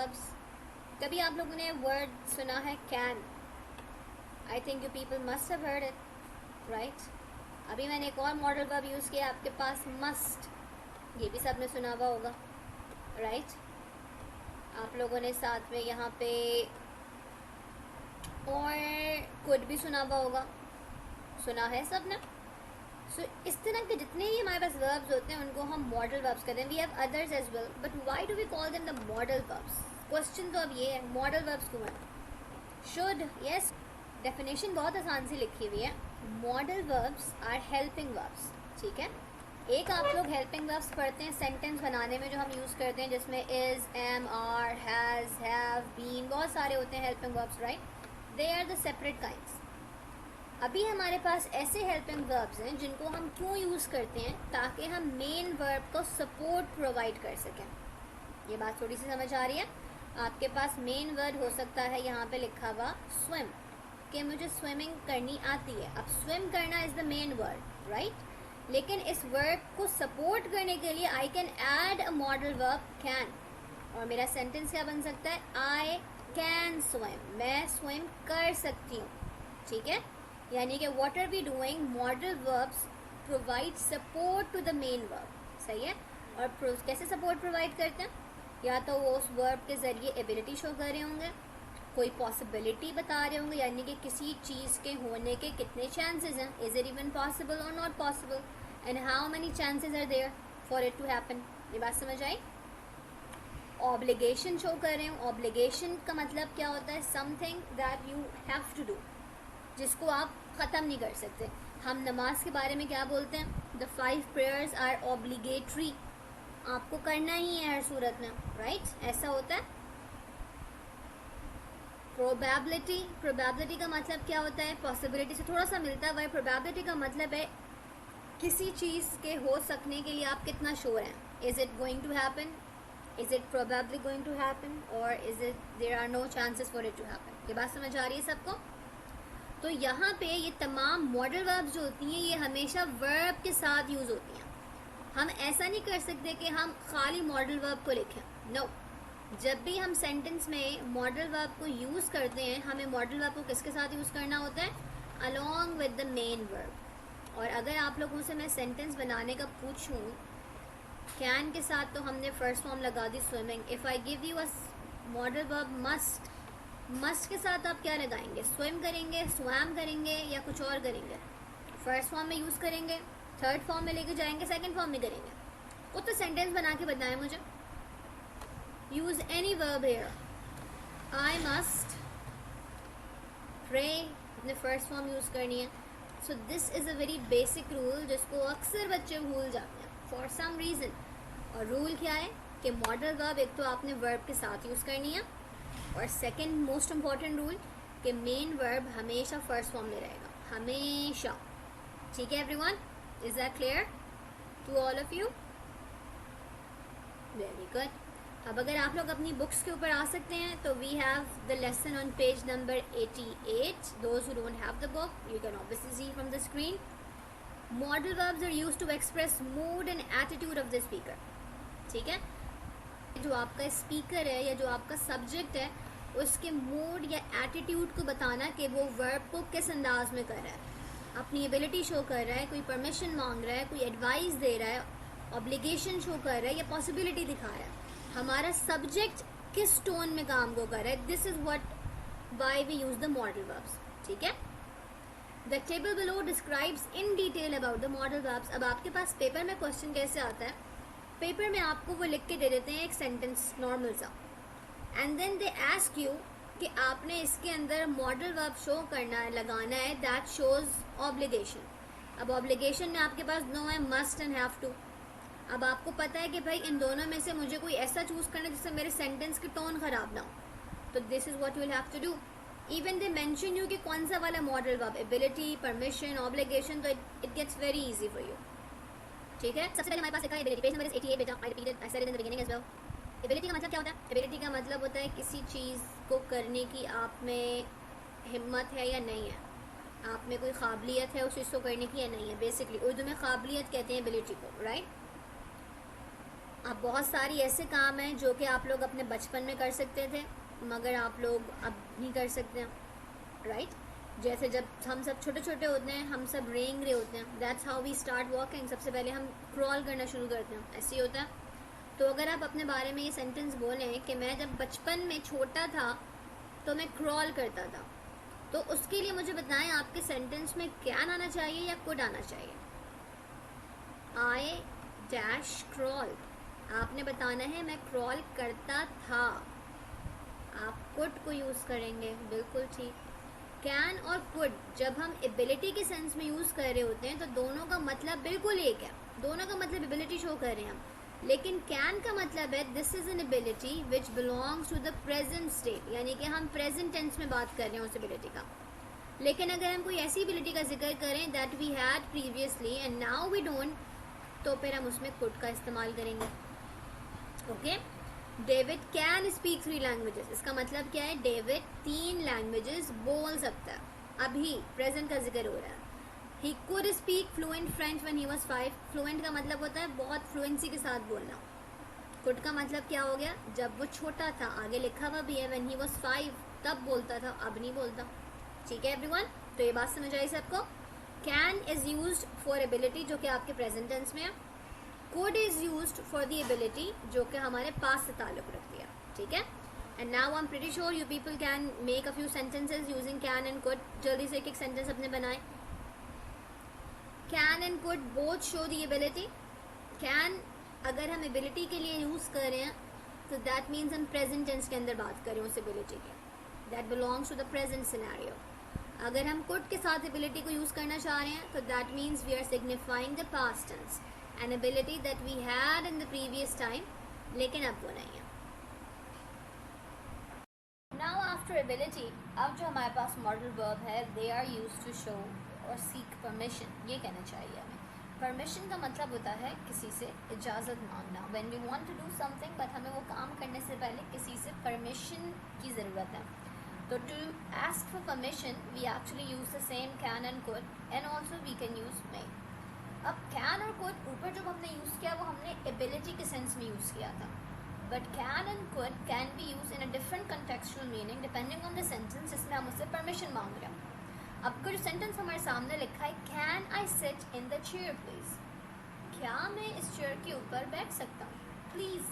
Verbs. कभी आप लोगों ने वर्ड सुना है can? I think you people must have heard it, right? अभी मैंने एक और मॉडल वर्ब यूज़ किया आपके पास, मस्ट. ये भी सबने सुना हुआ होगा, राइट? आप लोगों ने साथ में यहाँ पे और कुड भी सुना हुआ होगा, सुना है सबने? सो इस तरह के जितने भी हमारे पास वर्ब्स होते हैं उनको हम मॉडल वर्ब्स कहते हैं. We have others as well, but why do we call them the modal verbs? Question तो अब ये है, मॉडल वर्ब्स क्यों है? शुड, यस, डेफिनेशन बहुत आसान सी लिखी हुई है. Modal verbs are helping verbs. ठीक है, एक आप लोग हेल्पिंग वर्ब्स पढ़ते हैं सेंटेंस बनाने में जो हम यूज़ करते हैं, जिसमें is, am, are, has, have, been, बहुत सारे होते हैं helping verbs, right? They are the separate kinds. अभी हमारे पास ऐसे हेल्पिंग वर्ब्स हैं जिनको हम क्यों यूज़ करते हैं? ताकि हम मेन वर्ब को सपोर्ट प्रोवाइड कर सकें. ये बात थोड़ी सी समझ आ रही है? आपके पास मेन वर्ड हो सकता है यहाँ पे लिखा हुआ स्विम, कि मुझे स्विमिंग करनी आती है. अब स्विम करना is the main word, right? लेकिन इस वर्ब को सपोर्ट करने के लिए I can add a modal verb can, और मेरा सेंटेंस क्या बन सकता है? आई कैन स्विम, मैं स्विम कर सकती हूँ. ठीक है, यानी कि what are we doing, modal verbs provide support to the main verb. सही है? और कैसे सपोर्ट प्रोवाइड करते हैं? या तो वो उस वर्ब के ज़रिए एबिलिटी शो कर रहे होंगे, कोई पॉसिबिलिटी बता रहे होंगे, यानी कि किसी चीज़ के होने के कितने चांसेस हैं, इज इट इवन पॉसिबल और not possible, and how many chances are there for it to happen. ये बात समझ आई? ऑब्लिगेशन शो कर रहे हो. ऑब्लिगेशन का मतलब क्या होता है? Something that you have to do, जिसको आप ख़त्म नहीं कर सकते. हम नमाज के बारे में क्या बोलते हैं? द 5 प्रेयर्स आर ऑब्लिगेटरी, आपको करना ही है हर सूरत में, राइट? ऐसा होता है. प्रोबेबिलिटी, प्रोबेबिलिटी का मतलब क्या होता है? पॉसिबिलिटी से थोड़ा सा मिलता हुआ है. प्रोबेबिलिटी का मतलब है किसी चीज़ के हो सकने के लिए आप कितना श्योर हैं. Is it going to happen, is it probably going to happen, और is it there are no chances for it to happen. ये बात समझ आ रही है सबको? तो यहाँ पे ये तमाम मॉडल वर्ब्स जो होती हैं ये हमेशा वर्ब के साथ यूज़ होती हैं. हम ऐसा नहीं कर सकते कि हम खाली मॉडल वर्ब को लिखें. नो, जब भी हम सेंटेंस में मॉडल वर्ब को यूज़ करते हैं, हमें मॉडल वर्ब को किसके साथ यूज़ करना होता है? Along with the main verb. और अगर आप लोगों से मैं सेंटेंस बनाने का पूछूं कैन के साथ, तो हमने फर्स्ट फॉर्म लगा दी swimming. If I give you a modal verb must, must के साथ आप क्या लगाएंगे? स्विम करेंगे, स्वैम करेंगे, या कुछ और करेंगे? फर्स्ट फॉर्म में यूज़ करेंगे, थर्ड फॉर्म में लेके जाएंगे, सेकंड फॉर्म में करेंगे. वो तो सेंटेंस बना के बताएं मुझे. Use any verb here. I must pray, अपने फर्स्ट फॉर्म यूज़ करनी है. So this is a very basic rule जिसको अक्सर बच्चे भूल जाते हैं फॉर सम रीज़न. और रूल क्या है कि मॉडल वर्ब एक तो आपने वर्ब के साथ यूज़ करनी है, और सेकंड मोस्ट इम्पॉर्टेंट रूल कि मेन वर्ब हमेशा फर्स्ट फॉर्म में रहेगा, हमेशा. ठीक है everyone? Is that clear to all of you? Very good. अब अगर आप लोग अपनी बुक्स के ऊपर आ सकते हैं तो we have the lesson on page number 88. Those who don't have the book, you can obviously see from the screen. Modal verbs are used to express mood and attitude of the speaker. ठीक है, जो आपका speaker है या जो आपका subject है उसके मूड या एटीट्यूड को बताना कि वो वर्ब को किस अंदाज में कर रहा है. अपनी एबिलिटी शो कर रहा है, कोई परमिशन मांग रहा है, कोई एडवाइस दे रहा है, ऑब्लिगेशन शो कर रहा है, या पॉसिबिलिटी दिखा रहा है. हमारा सब्जेक्ट किस टोन में काम को कर रहा है. This is what why we use the modal verbs. ठीक है, the table below describes in detail about the modal verbs. अब आपके पास पेपर में क्वेश्चन कैसे आता है? पेपर में आपको वो लिख के दे देते हैं एक सेंटेंस नॉर्मल सा, and then they ask you कि आपने इसके अंदर मॉडल वर्ब शो करना है, लगाना है दैट शोज ऑब्लिगेशन. अब ऑब्लिगेशन में आपके पास नो है, मस्ट एंड हैव टू. अब आपको पता है कि भाई इन दोनों में से मुझे कोई ऐसा चूज करना है जिससे मेरे सेंटेंस की टोन खराब ना हो. तो this is what you will have to do. Even they mention you कि कौन सा वाला modal verb, ability, permission, obligation, तो it gets very easy for you. ठीक है, सबसे पहले हमारे पास लिखा है एबिलिटी. पेज नंबर 88 बेटा. I repeated, I said it in the beginning as well. Ability का मतलब क्या होता है? एबिलिटी का मतलब होता है किसी चीज़ को करने की आप में हिम्मत है या नहीं है, आप में कोई काबिलियत है उस चीज़ को करने की या नहीं है. बेसिकली उर्दू में काबिलियत कहते हैं एबिलिटी को, राइट? अब बहुत सारी ऐसे काम हैं जो कि आप लोग अपने बचपन में कर सकते थे मगर आप लोग अब नहीं कर सकते हैं, राइट? जैसे जब हम सब छोटे छोटे होते हैं, हम सब रेंग रहे होते हैं, that's how we start walking. सबसे पहले हम क्रॉल करना शुरू करते हैं, ऐसे ही होता है। तो अगर आप अपने बारे में ये सेंटेंस बोलें कि मैं जब बचपन में छोटा था तो मैं क्रॉल करता था, तो उसके लिए मुझे बताएं आपके सेंटेंस में कैन आना चाहिए या कुड आना चाहिए? आई डैश क्रॉल, आपने बताना है मैं क्रॉल करता था, आप कुड को यूज़ करेंगे, बिल्कुल ठीक। कैन और कुड जब हम एबिलिटी के सेंस में यूज़ कर रहे होते हैं तो दोनों का मतलब बिल्कुल एक है, दोनों का मतलब एबिलिटी शो कर रहे हैं हम। लेकिन कैन का मतलब है this is an ability which belongs to the present state, यानी कि हम प्रेजेंट टेंस में बात कर रहे हैं उस एबिलिटी का। लेकिन अगर हम कोई ऐसी एबिलिटी का जिक्र करें that we had previously and now we don't, तो फिर हम उसमें कुड का इस्तेमाल करेंगे। Okay, David can speak 3 languages, इसका मतलब क्या है? डेविड 3 लैंग्वेजेस बोल सकता है, अभी प्रेजेंट का जिक्र हो रहा है। He could speak fluent French when he was 5, fluent का मतलब होता है बहुत फ्लुएंसी के साथ बोलना। कुड का मतलब क्या हो गया? जब वो छोटा था, आगे लिखा हुआ भी है when he was 5, तब बोलता था, अब नहीं बोलता। ठीक है एवरीवन, तो ये बात समझ आई सबको? Can is used for ability जो कि आपके प्रेजेंट टेंस में है, could is used for the ability जो कि हमारे पास से ताल्लुक रखती है। ठीक है, and now I am pretty sure you people can make a few sentences using can and could. जल्दी से एक एक सेंटेंस अपने बनाएं। Can and could both show the ability. Can अगर हम एबिलिटी के लिए यूज़ कर रहे हैं तो दैट मीन्स हम प्रेजेंट टेंस के अंदर बात करें उस एबिलिटी के, that belongs to the present scenario. अगर हम कुड के साथ एबिलिटी को यूज़ करना चाह रहे हैं तो that means we are signifying the past tense, an ability that we had in the previous time, लेकिन अब वो नहीं है। नाउ आफ्टर एबिलिटी, अब जो हमारे पास मॉडल वर्ब है, they are used to show और सीक परमिशन, ये कहना चाहिए हमें। परमिशन का मतलब होता है किसी से इजाज़त मांगना, when we want to do something but हमें वो काम करने से पहले किसी से परमिशन की ज़रूरत है। तो to ask for permission we actually use the same can and could, and also we can use may. अब कैन और कुड ऊपर जो हमने यूज़ किया वो हमने एबिलिटी के सेंस में यूज़ किया था, but can and could can be use in a different contextual meaning depending on the sentence जिसमें हम उससे परमिशन मांग रहे हैं। अब का जो सेंटेंस हमारे सामने लिखा है, can I sit in the chair please, क्या मैं इस चेयर के ऊपर बैठ सकता हूँ? प्लीज़,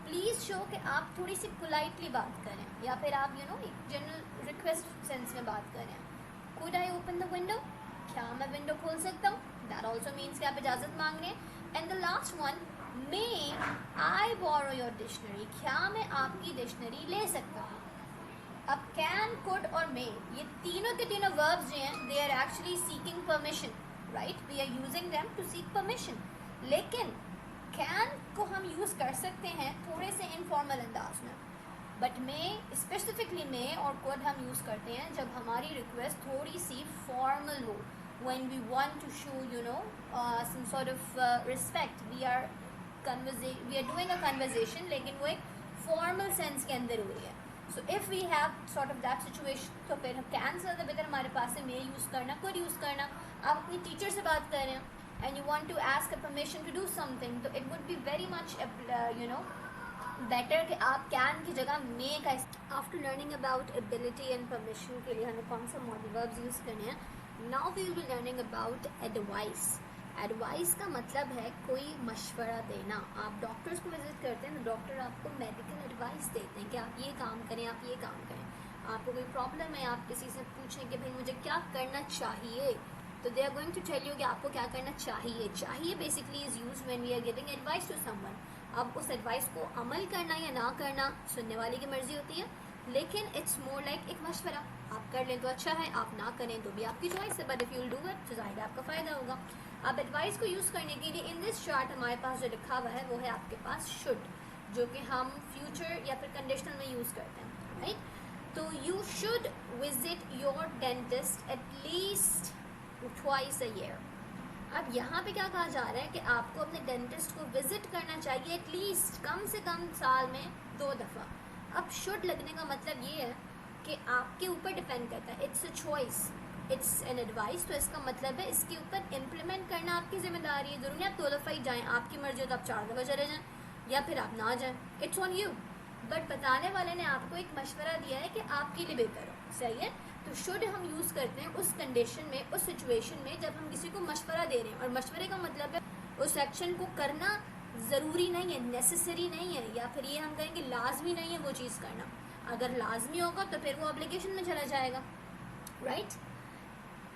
प्लीज़ शो कि आप थोड़ी सी पोलाइटली बात करें, या फिर आप एक जनरल रिक्वेस्ट सेंस में बात करें। Could I open the window, क्या मैं विंडो खोल सकता हूँ? दैट ऑल्सो मीन्स कि आप इजाज़त मांग रहे हैं। And the last one, may I borrow your dictionary, क्या मैं आपकी डिक्शनरी ले सकता हूँ? अब कैन, कुड और मे, ये तीनों के तीनों वर्ब्स जो हैं they are actually seeking permission, right? We are using them to seek permission. लेकिन कैन को हम यूज़ कर सकते हैं थोड़े से इनफॉर्मल अंदाज में, बट मे, स्पेसिफिकली मे और कुड हम यूज़ करते हैं जब हमारी रिक्वेस्ट थोड़ी सी फॉर्मल हो, when we want to show some sort of respect, we are doing a conversation, लेकिन वो एक formal sense के अंदर हुई है। So if we have sort of that situation, तो फिर हम कैन से ज़्यादा बेहतर हमारे पास है मे यूज़ करना, कुड यूज़ करना। आप अपनी टीचर से बात कर रहे हैं and you want to ask a permission to do something, तो it would be very much better कि आप कैन की जगह मे का। After learning about ability and permission के लिए हमें कौन सा मॉडल वर्ब्स यूज़ करने हैं, now we will be learning about advice. Advice का मतलब है कोई मशवरा देना। आप डॉक्टर्स को विजिट करते हैं तो डॉक्टर आपको मेडिकल एडवाइस देते हैं कि आप ये काम करें, आप ये काम करें। आपको कोई प्रॉब्लम है, आप किसी से पूछें कि भाई मुझे क्या करना चाहिए, तो they are going to tell you कि आपको क्या करना चाहिए। चाहिए basically is use when we are giving advice to someone. अब उस एडवाइस को अमल करना या ना करना सुनने वाले की मर्जी होती है, लेकिन इट्स मोर लाइक एक मशवरा। आप कर लें तो अच्छा है, आप ना करें तो भी आपकी चॉइस है, but if you'll do it तो जाहिर आपका फ़ायदा होगा। अब एडवाइस को यूज़ करने के लिए इन दिस चार्ट हमारे पास जो लिखा हुआ है वो है आपके पास शुड, जो कि हम फ्यूचर या फिर कंडीशनल में यूज़ करते हैं, राइट? तो you should visit your dentist at least twice a year. अब यहाँ पे क्या कहा जा रहा है कि आपको अपने डेंटिस्ट को विजिट करना चाहिए एटलीस्ट, कम से कम साल में 2 दफ़ा। अब शुड लगने का मतलब ये है कि आपके ऊपर डिपेंड करता है, it's a choice, it's an advice. तो इसका मतलब है इसके ऊपर इम्प्लीमेंट करना आपकी जिम्मेदारी है। ज़रूरी आप 2 दफ़ा ही जाएँ, आपकी मर्जी हो तो आप 4 दफ़ा चले जाएँ, या फिर आप ना जाएं, इट्स ऑन यू। बट बताने वाले ने आपको एक मशवरा दिया है कि आपके लिए बेहतर हो, सही है। तो शुड हम यूज़ करते हैं उस कंडीशन में, उस सिचुएशन में जब हम किसी को मशवरा दे रहे हैं, और मशवरे का मतलब है उस एक्शन को करना ज़रूरी नहीं है, नेसेसरी नहीं है, या फिर ये हम कहेंगे लाजमी नहीं है वो चीज़ करना। अगर लाजमी होगा तो फिर वो ऑब्लिगेशन में चला जाएगा, राइट।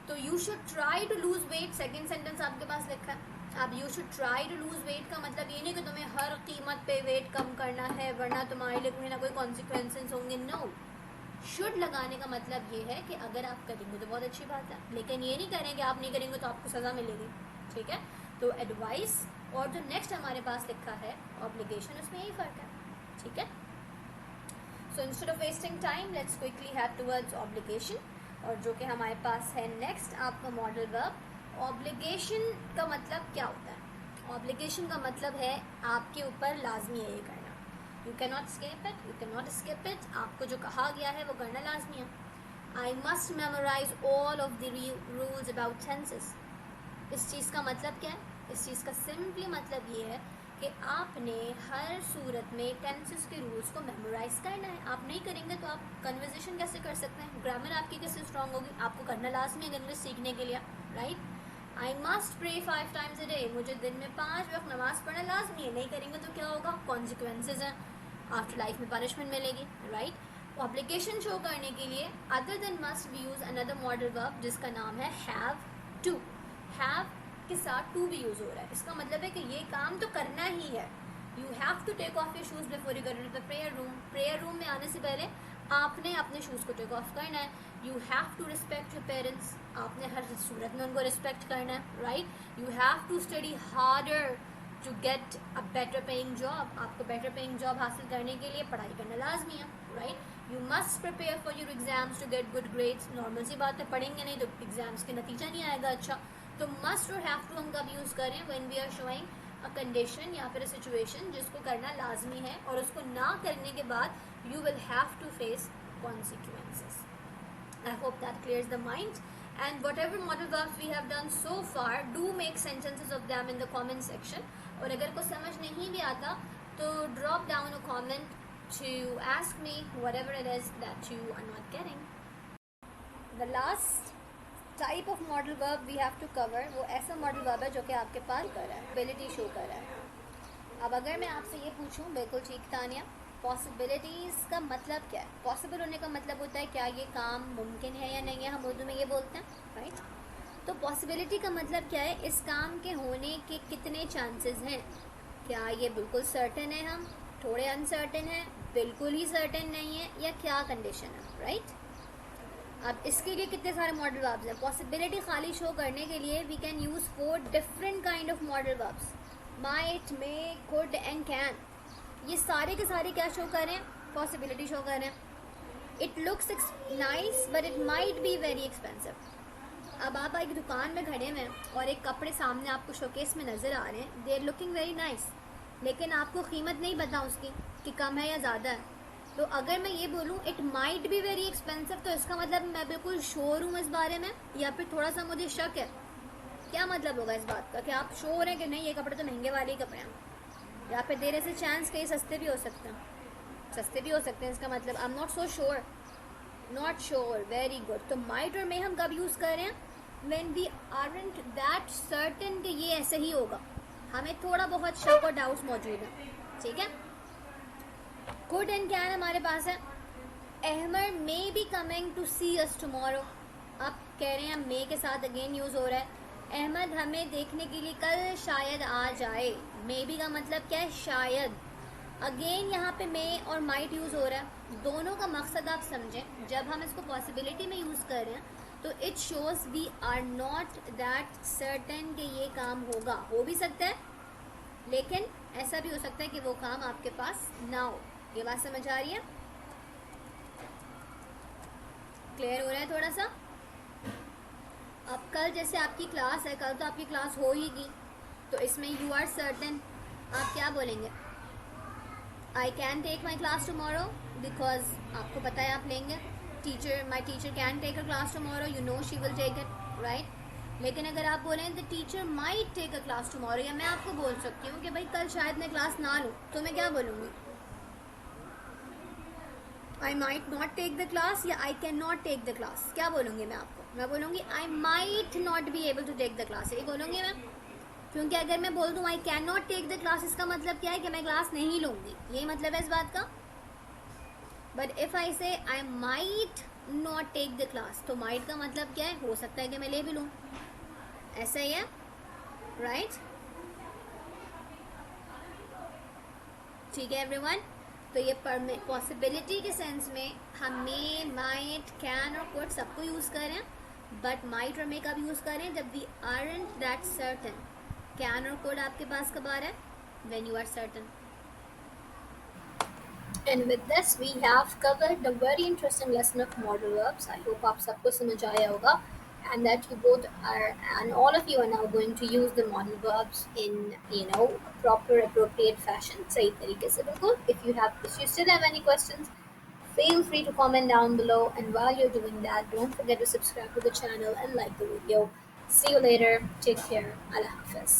तो you should try to lose weight, second sentence आपके पास लिखा है। अब you should try to lose weight का मतलब ये नहीं कि तुम्हें हर कीमत पे वेट कम करना है वरना तुम्हारे लिए कोई ना कोई कॉन्सिक्वेंसेस होंगे, नो। शुड लगाने का मतलब ये है कि अगर आप करेंगे तो बहुत अच्छी बात है, लेकिन ये नहीं करेंगे, आप नहीं करेंगे तो आपको सज़ा मिलेगी, ठीक है। तो एडवाइस और जो नेक्स्ट हमारे पास लिखा है ऑब्लिगेशन, उसमें यही फ़र्क है, ठीक है। So instead of wasting time let's quickly head towards obligation, और जो कि हमारे पास है नेक्स्ट आपका मॉडल वर्ब। ऑब्लिगेशन का मतलब क्या होता है? ऑब्लिगेशन का मतलब है आपके ऊपर लाजमी है ये करना, you can not escape it, you can not skip it, आपको जो कहा गया है वो करना लाजमी है। I must memorize all of the rules about tenses. इस चीज़ का मतलब क्या है? इस चीज़ का सिंपली मतलब ये है कि आपने हर सूरत में टेंसेस के रूल्स को मेमोराइज करना है। आप नहीं करेंगे तो आप कन्वर्सेशन कैसे कर सकते हैं, ग्रामर आपकी कैसे स्ट्रांग होगी? आपको करना लाजमी है इंग्लिश सीखने के लिए, right. I must pray 5 times a day, मुझे दिन में 5 वक्त नमाज पढ़ना लाजमी है, नहीं करेंगे तो क्या होगा? कॉन्सिक्वेंसेज हैं, आफ्टर लाइफ में पनिशमेंट मिलेगी, राइट। ऑब्लिगेशन शो करने के लिए other than must we use another modal verb जिसका नाम है हैव टू। हैव के साथ टू भी यूज हो रहा है, इसका मतलब है कि ये काम तो करना ही है। You have to take off your shoes before you go to the prayer room. Prayer room में आने से पहले आपने अपने शूज़ को टेक ऑफ करना है। You have to respect your parents, आपने हर सूरत में उनको रिस्पेक्ट करना है, right. You have to study harder to get a better paying job, आपको बेटर पेइंग जॉब हासिल करने के लिए पढ़ाई करना लाजमी है, right. You must prepare for your exams to get good grades, normal सी बात है, पढ़ेंगे नहीं तो एग्जाम्स के नतीजा नहीं आएगा अच्छा। तो मस्ट और हैव टू हम कब यूज़ करें? When we are showing a condition या फिर अ सिचुएशन जिसको करना लाजमी है, और उसको ना करने के बाद you will have to face consequences. I hope that clears the mind, and whatever model verbs we have done so far, do make sentences of them in the comment section. और अगर कुछ समझ नहीं भी आता तो drop down a comment to ask me whatever it is that you are not getting. The last type of model verb we have to cover, वो ऐसा model verb है जो कि आपके पास कर रहा है, ability show कर रहा है। अब अगर मैं आपसे ये पूछूं, बिल्कुल ठीक तानिया, पॉसिबिलिटीज़ का मतलब क्या है? पॉसिबल होने का मतलब होता है क्या ये काम मुमकिन है या नहीं है, हम उर्दू में ये बोलते हैं, राइट। तो पॉसिबिलिटी का मतलब क्या है? इस काम के होने के कितने चांसेस हैं, क्या ये बिल्कुल सर्टेन है, हम थोड़े अनसर्टेन है, बिल्कुल ही सर्टेन नहीं है, या क्या कंडीशन है, राइट। अब इसके लिए कितने सारे मॉडल वर्ब्स हैं। पॉसिबिलिटी खाली शो करने के लिए we can use 4 different kind of modal verbs, might, may, could and can. ये सारे के सारे क्या शो कर रहे हैं? पॉसिबिलिटी शो कर रहे हैं। It looks nice but it might be very expensive. अब आप एक दुकान में खड़े हैं और एक कपड़े सामने आपको शोकेस में नज़र आ रहे हैं, they are looking very nice, लेकिन आपको कीमत नहीं पता उसकी कि कम है या ज़्यादा है। तो अगर मैं ये बोलूँ it might be very expensive, तो इसका मतलब मैं बिल्कुल श्योर हूँ इस बारे में, या फिर थोड़ा सा मुझे शक है। क्या मतलब होगा इस बात का कि आप श्योर हैं कि नहीं ये कपड़े तो महंगे वाले ही कपड़े हैं, या फिर देर से चांस कहीं सस्ते भी हो सकते हैं, सस्ते भी हो सकते हैं। इसका मतलब I am not so sure, not sure, very good. तो माइट और मे हम कब यूज़ कर रहे हैं? When we aren't that certain कि ये ऐसे ही होगा, हमें थोड़ा बहुत शक और डाउट्स मौजूद है, ठीक है। कुड एंड कैन हमारे पास है। Ahmed may be coming to see us tomorrow, आप कह रहे हैं मे के साथ अगेन यूज़ हो रहा है। अहमद हमें देखने के लिए कल शायद आ जाए, मे बी का मतलब क्या है? शायद। अगेन यहाँ पे मे और माइट यूज़ हो रहा है। दोनों का मकसद आप समझें, जब हम इसको पॉसिबिलिटी में यूज़ कर रहे हैं तो it shows we are not that certain कि ये काम होगा, हो भी सकता है, लेकिन ऐसा भी हो सकता है कि वो काम आपके पास ना हो। ये बात समझ आ रही है? क्लियर हो रहा है थोड़ा सा? अब कल जैसे आपकी क्लास है, कल तो आपकी क्लास हो ही गई, तो इसमें यू आर सर्टेन आप क्या बोलेंगे? I can take my class tomorrow, because आपको पता है आप लेंगे। Teacher, my teacher can take a class tomorrow, you know she will take it, right. लेकिन अगर आप बोलें the teacher might take a class tomorrow, या मैं आपको बोल सकती हूँ कि भाई कल शायद मैं क्लास ना लूँ, तो मैं क्या बोलूँगी? I might not take the class या I can not take the class, क्या बोलूँगी मैं आपको? मैं बोलूँगी I might not be able to take the class, यही बोलूँगी मैं। क्योंकि अगर मैं बोल दूँ I can not take the class, इसका मतलब क्या है कि मैं क्लास नहीं लूँगी, यही मतलब है इस बात का। But if I say I might not take the class, तो माइट का मतलब क्या है? हो सकता है कि मैं ले भी लूँ, ऐसा ही है, राइट? ठीक है एवरीवन। तो ये पॉसिबिलिटी के सेंस में हम मे, माइट, कैन और कुड सबको यूज़ करें, बट माइट और मे कब यूज़ करें? जब we aren't that certain. Can और कुड आपके पास कब आ रहा है? When you are certain. And with this we have covered the very interesting lesson of modal verbs. I hope आप सबको समझ आया होगा, and that you both are, and all of you are now going to use the modal verbs in, proper appropriate fashion, सही तरीके से बिल्कुल. If you still have any questions, feel free to comment down below, and while you're doing that, don't forget to subscribe to the channel and like the video. See you later. Take care. Allah Hafiz.